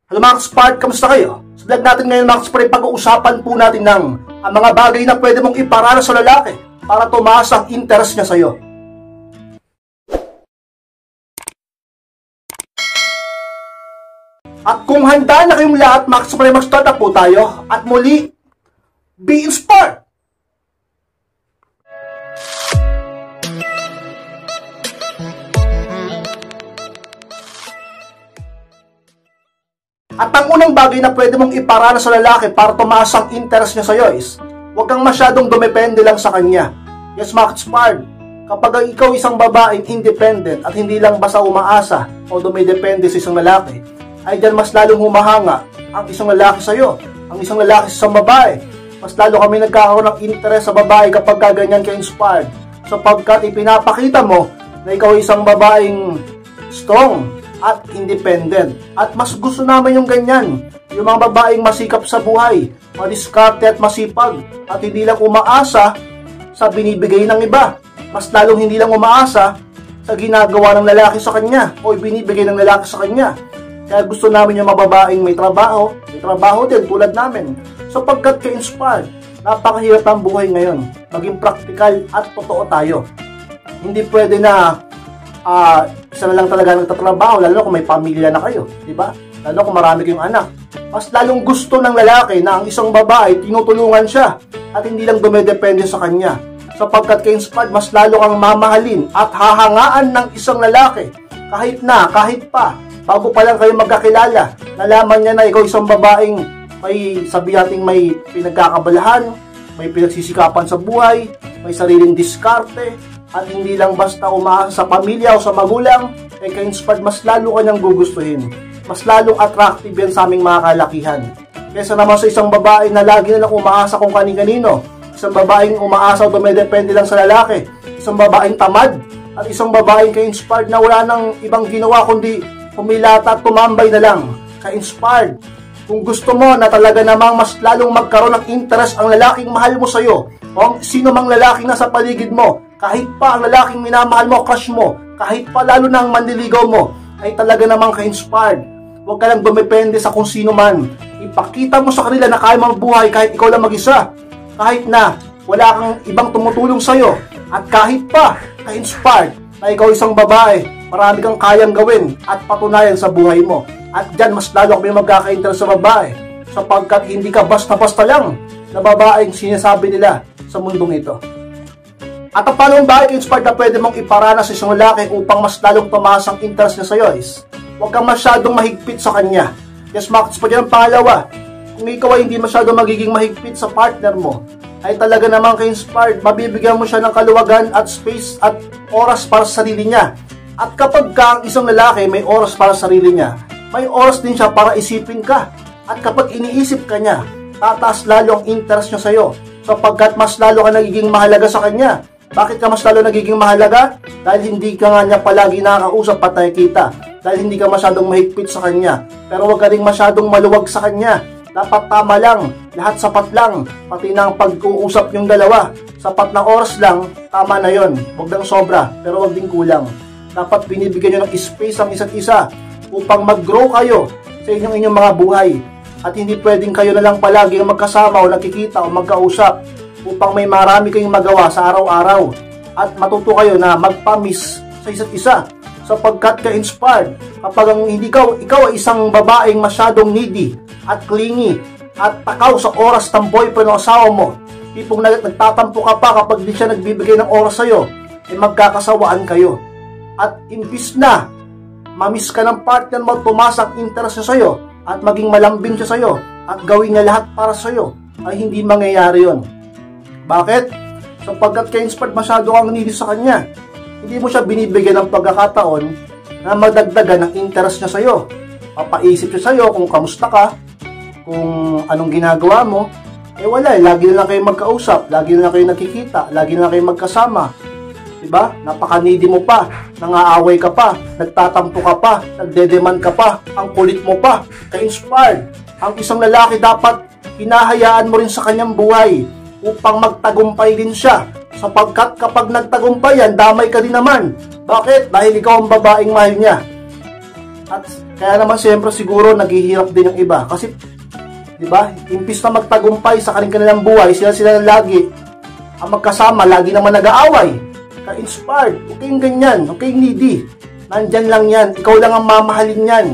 Hello mga ka-Spark, kamusta kayo? Sa vlog natin ngayon mga ka-Spark, pag-uusapan po natin ng ang mga bagay na pwede mong iparana sa lalaki para tumaas ang interest niya sa'yo. At kung handa na kayong lahat mga ka-Spark, mag-start na po tayo. At muli, be inspired! At ang unang bagay na pwede mong iparana sa lalaki para tumaas ang interest niya sa'yo is huwag kang masyadong dumepende lang sa kanya. Yes, mga ka-Spark, kapag ikaw isang babaeng independent at hindi lang basta umaasa o dumidepende sa isang lalaki, ay dyan mas lalong humahanga ang isang lalaki sa'yo, ang isang lalaki sa isang babae. Mas lalo kami nagkakaroon ng interest sa babae kapag ganyan ka-inspired, sapagkat ipinapakita mo na ikaw isang babaeng strong at independent. At mas gusto namin yung ganyan, yung mga babaeng masikap sa buhay, madiskarte at masipag, at hindi lang umaasa sa binibigay ng iba, mas lalong hindi lang umaasa sa ginagawa ng lalaki sa kanya o binibigay ng lalaki sa kanya. Kaya gusto namin yung mga babaeng may trabaho din tulad namin, sapagkat ka-inspired. Napakahirap ang buhay ngayon, maging praktikal at totoo tayo. Hindi pwede na isa na lang talaga nagtatrabaho, lalo kung may pamilya na kayo, di ba? Lalo kung marami kayong anak. Mas lalong gusto ng lalaki na ang isang babae tinutulungan siya at hindi lang dumedepende sa kanya. Sapagkat ka-inspired, mas lalo kang mamahalin at hahangaan ng isang lalaki kahit pa, bago pa lang kayo magkakilala, nalaman niya na ikaw isang babaeng may sabihating may pinagkakabalahan, may pinagsisikapan sa buhay, may sariling diskarte, at hindi lang basta umaasa sa pamilya o sa magulang, ay ka-inspired, mas lalo kanyang gugustuhin. Mas lalong attractive yan sa aming mga kalakihan. Kesa naman sa isang babae na lagi na lang umaasa kung kani-kanino, isang babaeng umaasa o dumedepende lang sa lalaki, isang babaeng tamad, at isang babaeng ka-inspired na wala nang ibang ginawa kundi humilata at tumambay na lang. Ka-inspired, kung gusto mo na talaga namang mas lalong magkaroon ng interest ang lalaking mahal mo sa'yo, o ang sino mang lalaking nasa paligid mo, kahit pa ang lalaking minamahal mo, crush mo, kahit pa lalo na ang manliligaw mo, ay talaga namang ka-inspired. Huwag ka lang dumepende sa kung sino man. Ipakita mo sa kanila na kaya mong buhay kahit ikaw lang mag-isa. Kahit na wala kang ibang tumutulong sa'yo. At kahit pa ka-inspired na ikaw isang babae, marami kang kayang gawin at patunayan sa buhay mo. At dyan mas lalo kami magkaka-interest sa babae, sapagkat hindi ka basta-basta lang na babaeng sinasabi nila sa mundong ito. At ang panong bagay ka-inspired na pwede mong iparana sa isang lalaki upang mas lalong tumaas ang interest niya sa'yo is huwag kang masyadong mahigpit sa kanya. Yes, mga ka-inspired, ang pangalawa, kung ikaw ay hindi masyadong magiging mahigpit sa partner mo, ay talaga namang ka-inspired, mabibigyan mo siya ng kaluwagan at space at oras para sa sarili niya. At kapag ka ang isang lalaki may oras para sa sarili niya, may oras din siya para isipin ka. At kapag iniisip ka niya, tataas lalo ang interest niya sa'yo, sapagkat mas lalo ka nagiging mahalaga sa kanya. Bakit ka mas lalo nagiging mahalaga? Dahil hindi ka nga niya palagi nakakausap at nakikita. Dahil hindi ka masyadong mahigpit sa kanya. Pero huwag ka rin masyadong maluwag sa kanya. Dapat tama lang, lahat sapat lang, pati na ang pag-uusap yung dalawa. Sapat na oras lang, tama na yon. Huwag lang sobra, pero huwag din kulang. Dapat binibigyan nyo ng space ang isa't isa upang mag-grow kayo sa inyong mga buhay. At hindi pwedeng kayo na lang palagi magkasama o nagkikita o magkausap upang may marami kayong magawa sa araw-araw. At matuto kayo na magpa-miss sa isa't isa, sapagkat ka-inspired kapag ikaw ay isang babaeng masyadong needy at clingy at takaw sa oras ng boyfriend o asawa mo, tipong nagtatampo ka pa kapag di siya nagbibigay ng oras sa'yo, ay magkakasawaan kayo. At imbis na mamiss ka ng partner mo, tumaas ang interest niya sa'yo at maging malambing siya sa'yo at gawin niya lahat para sa'yo, ay hindi mangyayari yon. Bakit? Sapagkat ka-inspired, masyado kang needy sa kanya. Hindi mo siya binibigyan ng pagkakataon na magdagdagan ng interest niya sa'yo. Papaisip siya sa'yo kung kamusta ka, kung anong ginagawa mo. Eh wala, lagi na lang kayo magkausap, lagi na lang kayo nakikita, lagi na lang kayo magkasama. Diba? Napaka-needy mo pa, nangaaway ka pa, nagtatampo ka pa, nagdedemand ka pa, ang kulit mo pa. Ka-inspired. Ang isang lalaki dapat hinahayaan mo rin sa kanyang buhay upang magtagumpay din siya, sapagkat kapag nagtagumpay yan, damay ka din naman. Bakit? Dahil ikaw ang babaeng mahal niya. At Kaya naman siyempre siguro naghihirap din yung iba. Kasi, di ba, imbis na magtagumpay sa kanilang buhay, sila lagi ang magkasama, lagi naman nag-aaway. Ka-inspired, okay yung ganyan, okay yung needy. Nandyan lang yan, ikaw lang ang mamahalin yan.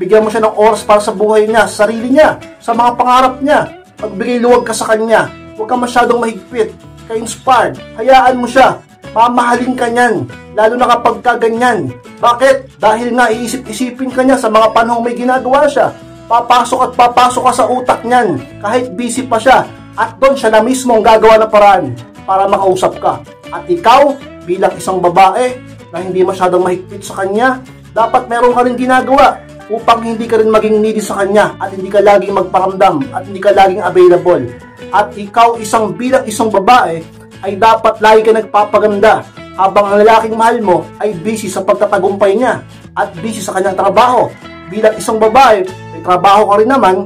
Bigyan mo siya ng oras para sa buhay niya, sa sarili niya, sa mga pangarap niya. Magbigay luwag ka sa kanya, huwag ka masyadong mahigpit. Ka-inspired, hayaan mo siya, mamahalin ka niyan, lalo na kapag ka ganyan. Bakit? Dahil nga iisip-isipin ka niya sa mga panahong may ginagawa siya. Papasok at papasok ka sa utak niyan, kahit busy pa siya. At doon siya na mismo ang gagawa ng paraan para makausap ka. At ikaw, bilang isang babae na hindi masyadong mahigpit sa kanya, dapat meron ka rin ginagawa upang hindi ka rin maging needy sa kanya at hindi ka laging magparamdam at hindi ka laging available. At ikaw bilang isang babae ay dapat lagi ka nagpapaganda habang ang lalaking mahal mo ay busy sa pagtatagumpay niya at busy sa kanyang trabaho. Bilang isang babae, may trabaho ka rin naman,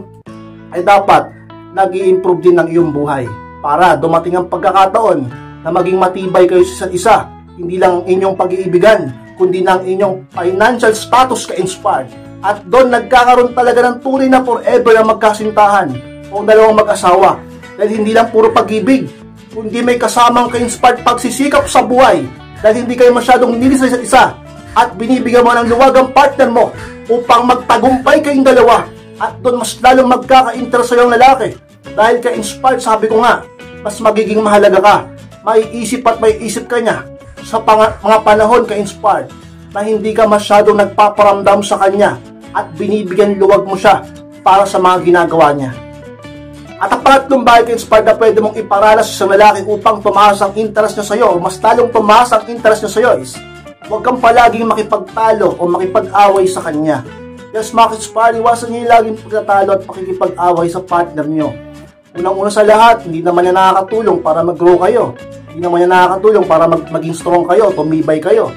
ay dapat nag-i-improve din ng iyong buhay para dumating ang pagkakataon na maging matibay kayo sa isa't isa. Hindi lang inyong pag-iibigan, kundi ng inyong financial status ka-inspired. At doon nagkakaroon talaga ng tunay na forever ang magkasintahan o dalawang mag-asawa. Dahil hindi lang puro pag-ibig, kundi may kasamang ka-inspired pagsisikap sa buhay. Dahil hindi kayo masyadong nilis sa isa't isa at binibigyan mo ng luwag ang partner mo upang magtagumpay kayong dalawa. At doon mas lalong magkaka-interest sa iyong lalaki. Dahil ka-inspired, sabi ko nga, mas magiging mahalaga ka. Maiisip at maiisip ka niya sa mga panahon ka-inspired na hindi ka masyadong nagpaparamdam sa kanya at binibigyan luwag mo siya para sa mga ginagawa niya. At ang pangatlong bagay ka-inspired na pwede mong iparanas sa lalaki upang tumaas ang interest niya sa iyo, mas lalong tumaas ang interest niya sa iyo is, huwag kang palaging makipagtalo o makipag-away sa kanya. Yes, mga ka-inspired, iwasan niyo yung laging pagtatalo at pakikipag-away sa partner niyo. Unang-una sa lahat, hindi naman yan nakakatulong para mag-grow kayo. Hindi naman yan nakakatulong para maging strong kayo, tumibay kayo.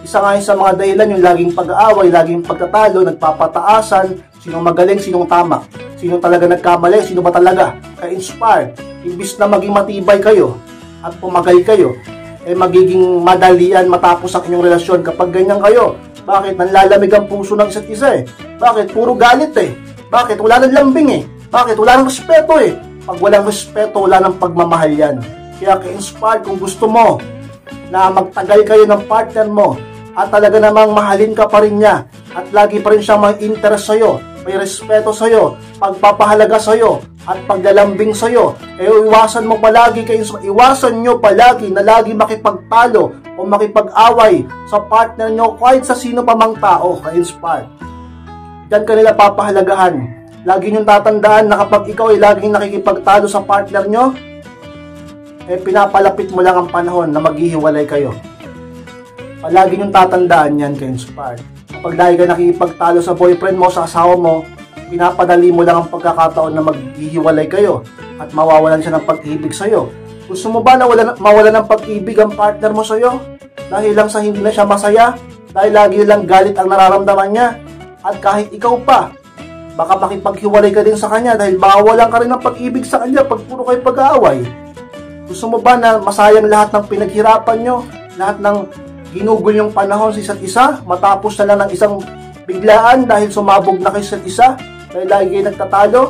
Isa nga sa mga dahilan yung laging pag-aaway, laging pagtatalo, nagpapataasan, sinong magaling, sinong tama, sino talaga nagkamali, sino ba talaga ka-inspired. Imbis na maging matibay kayo at pumagal kayo, magiging madalian matapos ang inyong relasyon kapag ganyan kayo. Bakit? Nanlalamig ang puso ng isa't isa Bakit? Puro galit Bakit? Wala nang lambing Bakit? Wala nang respeto Pag walang respeto, wala nang pagmamahal yan. Kaya ka-inspired, kung gusto mo na magtagal kayo ng partner mo at talaga namang mahalin ka pa rin niya at lagi pa rin siyang may interest sa'yo, may respeto sa'yo, pagpapahalaga sa'yo at paglalambing sa'yo, iwasan nyo palagi na lagi makipagtalo o makipag-away sa partner nyo kahit sa sino pa mang tao. Ka-inspired, diyan ka nila papahalagahan. Lagi nyo tatandaan na kapag ikaw ay laging nakikipagtalo sa partner nyo, pinapalapit mo lang ang panahon na maghihiwalay kayo. Palagi nyo tatandaan yan, ka-inspired. Kapag lagi ka nakikipagtalo sa boyfriend mo, sa asawa mo, pinapadali mo lang ang pagkakataon na maghihiwalay kayo at mawawalan siya ng pag-ibig sa'yo. Gusto mo ba na mawalan ng pag-ibig ang partner mo sa'yo? Dahil lang sa hindi na siya masaya? Dahil lagi lang galit ang nararamdaman niya? At kahit ikaw pa, baka makipaghiwalay ka din sa kanya dahil mawawalan ka rin ng pag-ibig sa kanya pag puro kayo pag-aaway. Gusto mo ba na masayang lahat ng pinaghirapan nyo, lahat ng ginugol yung panahon sa isa't isa, matapos na lang ng isang biglaan dahil sumabog na kayo sa isa't isa, dahil lagi kayo nagtatalo?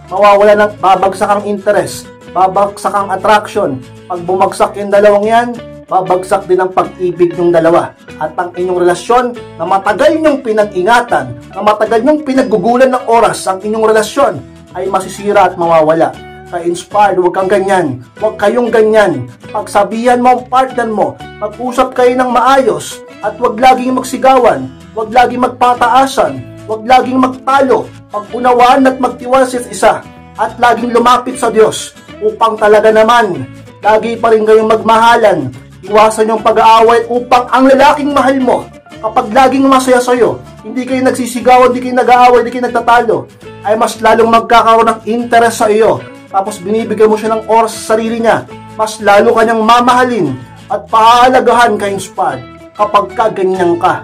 Mawawala ng babagsak ang interest, babagsak ang attraction. Pag bumagsak yung dalawang yan, babagsak din ang pag-ibig ng dalawa. At ang inyong relasyon na matagal nyong pinag-ingatan, na matagal nyong pinaggugulan ng oras, ang inyong relasyon ay masisira at mawawala. Ka-inspired, huwag kang ganyan. Huwag kayong ganyan. Pagsabihan mo ang partner mo, mag-usap kayo ng maayos, at huwag laging magsigawan, huwag laging magpataasan, huwag laging magtalo, pag-unawaan at magtiwala sa isa, at laging lumapit sa Diyos, upang talaga naman, lagi pa rin kayong magmahalan. Iwasan yung pag-aaway upang ang lalaking mahal mo, kapag laging masaya sa'yo, hindi kayo nagsisigawan, hindi kayo nag-aaway, hindi kayo nagtatalo, ay mas lalong magkakaroon ng interest sa iyo. Tapos binibigyan mo siya ng oras sa sarili niya, mas lalo kanyang mamahalin at pahalagahan ka-inspired kapag kaganyan ka.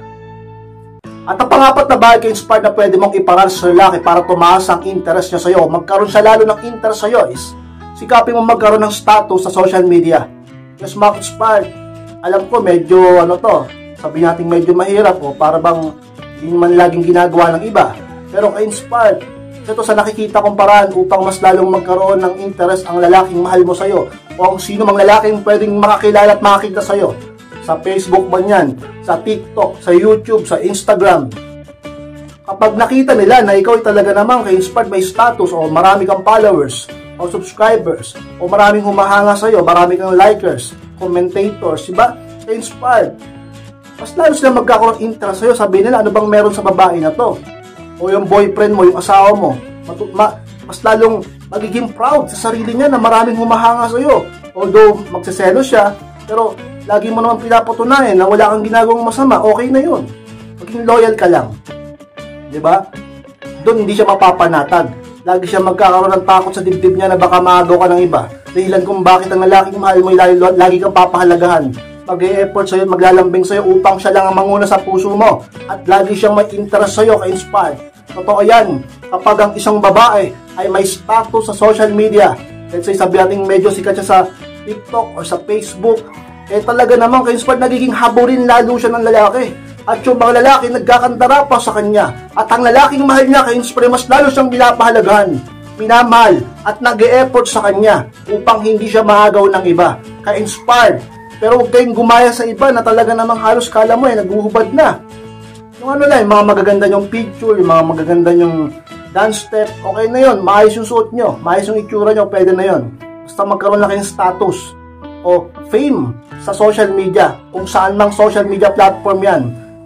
At ang pangapat na bagay ka-inspired na pwede mong iparal sa lalaki para tumaas ang interest niya sa iyo, magkaroon siya lalo ng interest sa iyo, is sikapin mo magkaroon ng status sa social media. Yes, mga ka-inspired, alam ko medyo sabi natin medyo mahirap para bang Yun man laging ginagawa ng iba. Pero ka-inspired, ito sa nakikita kong paraan upang mas lalong magkaroon ng interest ang lalaking mahal mo sa'yo o ang sino mang lalaking pwedeng makakilala at makakita sa'yo. Sa Facebook man yan, sa TikTok, sa YouTube, sa Instagram. Kapag nakita nila na ikaw ay talaga namang ka-inspired, may status o marami kang followers o subscribers o maraming humahanga sa'yo, marami kang likers, commentators, diba? Ka-inspired. Mas lalo sila magkakaroon interest sa'yo, sabihin nila ano bang meron sa babae na to o yung boyfriend mo, yung asawa mo. Mas lalong magiging proud sa sarili niya na maraming humahanga sa'yo. Although magsiselo siya, pero lagi mo naman pinapatunayan na wala kang ginagawang masama, okay na yun. Maging loyal ka lang. Diba? Doon hindi siya mapapanatag. Lagi siya magkakaroon ng takot sa dibdib niya na baka maagaw ka ng iba. Dahilan kung bakit ang lalaking mahal mo lagi kang papahalagahan. Mag-e-effort sa'yo, maglalambing sa'yo upang siya lang ang manguna sa puso mo. At lagi siyang may interest sa'yo, ka-inspire. Totoo yan. Kapag ang isang babae ay may status sa social media, let's say sabi natin medyo sikat siya sa TikTok or sa Facebook, talaga naman ka-inspire, nagiging haburin lalo siya ng lalaki. At yung mga lalaki nagkakantara pa sa kanya. At ang lalaking mahal niya, ka-inspire, mas lalo siyang pinapahalagahan, minamahal, at nag-e-effort sa kanya upang hindi siya maagaw ng iba. Ka-inspire. Pero huwag kayong gumaya sa iba na talaga namang halos kala mo naguhubad na. Yung ano lang, yung mga magaganda nyong picture, yung mga magaganda nyong dance step, okay na yun. Maayos yung suot nyo, maayos yung itsura nyo, pwede na yun. Basta magkaroon lang kayong status o fame sa social media, kung saan mang social media platform yan.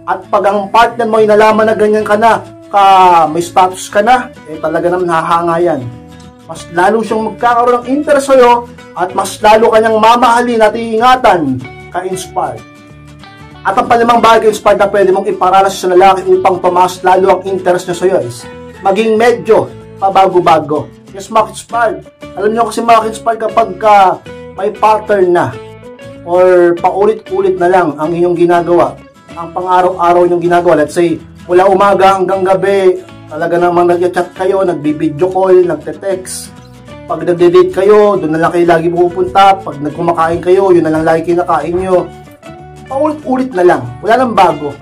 At pag ang partner mo ay nalaman na ganyan ka na, may status ka na, talaga naman hahanga yan. Mas lalo siyang magkakaroon ng interest sa'yo at mas lalo kanyang mamahalin at iingatan, ka-inspired. At ang palimang bagay ka-inspired na pwede mong iparanas sa lalaki upang tumaas lalo ang interest niya sa'yo is maging medyo pabago-bago. Yes, mga ka-inspired. Alam niyo kasi mga ka-inspired, kapag may pattern na or paulit-ulit na lang ang inyong ginagawa, ang pang-araw-araw inyong ginagawa, let's say mula umaga hanggang gabi, talaga namang nag-chat kayo, nagbi-video call, nagte-text. Pag nagde-date kayo, doon na lang kayo lagi pupunta. Pag nagkumakain kayo, yun na lang lagi kinakain nyo. Paulit-ulit na lang. Wala nang bago.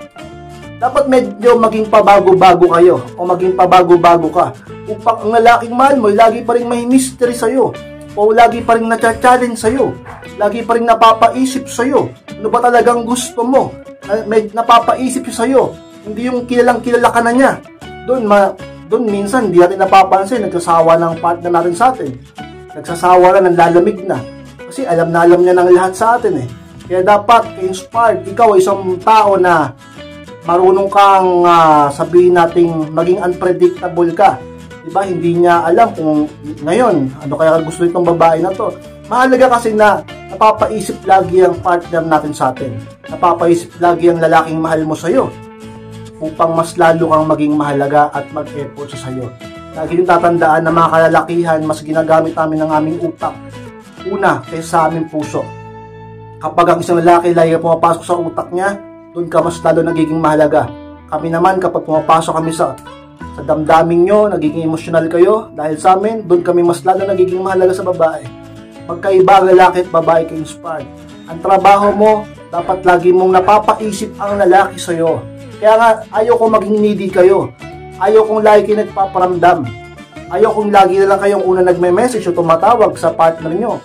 Dapat medyo maging pabago-bago kayo o maging pabago-bago ka upang ang lalaking mahal mo lagi pa rin may mystery sa'yo o lagi pa rin na-challenge sa'yo. Lagi pa rin napapaisip sa'yo. Ano ba talagang gusto mo? Napapaisip siya sa'yo. Hindi yung kilalang-kilala ka na niya. Doon minsan hindi natin napapansin, nagsasawa ng partner natin sa atin. Nagsasawa na, nanlalamig na. Kasi alam na alam niya ng lahat sa atin . Kaya dapat, ka-inspired, ikaw ay isang tao na marunong kang sabihin nating maging unpredictable ka. Diba? Hindi niya alam kung ngayon, ano kaya gusto itong babae na to. Mahalaga kasi na napapaisip lagi ang partner natin sa atin. Napapaisip lagi ang lalaking mahal mo sa'yo upang mas lalo kang maging mahalaga at mag-effort sa sayo. Lagi yung tatandaan na mga kalalakihan, mas ginagamit namin ng aming utak una kaysa sa aming puso. Kapag ang isang lalaki lagi pumapasok sa utak niya, doon ka mas lalo nagiging mahalaga. Kami naman, kapag pumapasok kami sa damdamin nyo, nagiging emosyonal kayo, dahil sa amin, doon kami mas lalo nagiging mahalaga sa babae. Magkaiba ang lalaki at babae ka-inspired. Ang trabaho mo, dapat lagi mong napapaisip ang lalaki sa'yo. Kaya nga, ayaw kong maging needy kayo. Ayaw kong lagi kayo nagpaparamdam. Ayaw kong lagi na lang kayong una nagme-message o tumatawag sa partner nyo.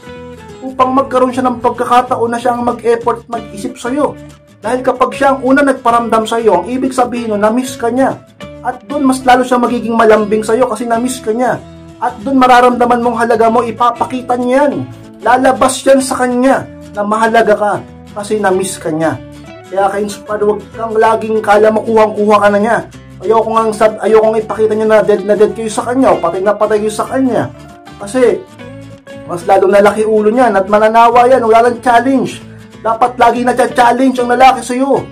Upang magkaroon siya ng pagkakataon na siya ang mag-effort at mag-isip sa'yo. Dahil kapag siya ang una nagparamdam sa'yo, ang ibig sabihin nun, na-miss ka niya. At doon mas lalo siya magiging malambing sa'yo kasi na-miss ka niya. At doon mararamdaman mong halaga mo, ipapakita niyan. Lalabas yan sa kanya na mahalaga ka kasi na-miss ka niya. Kaya ka-inspired, huwag kang laging kala mo kuhang-kuha ka na niya. Ayokong ipakita niya na dead kayo sa kanya o patay na patay kayo sa kanya. Kasi mas lalong lalaki ulo niyan at mananawa yan, wala lang challenge. Dapat lagi na-challenge ang lalaki sa iyo.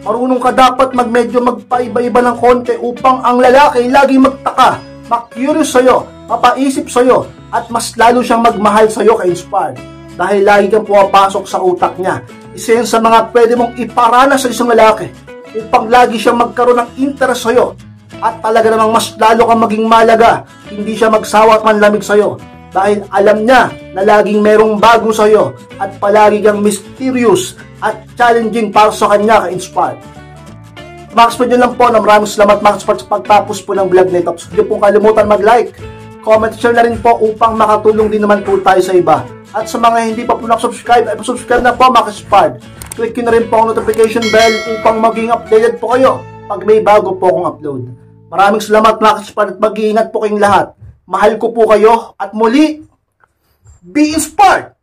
Marunong ka dapat medyo magpaiba-iba ng konti upang ang lalaki lagi magtaka, mag-curious sa iyo, mapaisip sa iyo, at mas lalo siyang magmahal sa iyo ka-inspired. Dahil lagi kang pumapasok sa utak niya. Isa yan sa mga pwede mong iparanas sa isang lalaki upang lagi siyang magkaroon ng interest sa iyo at talaga namang mas lalo kang maging malaga. Hindi siya magsawa at manlamig sa iyo dahil alam niya na laging merong bago sa iyo at palagi kang mysterious at challenging para sa kanya ka-inspired. Mga ka-sport, yun lang po. Maraming salamat mga ka-sport sa pagtapos po ng vlog na ito. So, hindi po kalimutan mag-like, comment, share na rin po upang makatulong din naman po tayo sa iba. At sa mga hindi pa po nakasubscribe, ay subscribe na po mga ka-sport. Click nyo na rin po ang notification bell upang maging updated po kayo pag may bago po akong upload. Maraming salamat mga ka-sport at mag-iingat po kayong lahat. Mahal ko po kayo at muli, be inspired!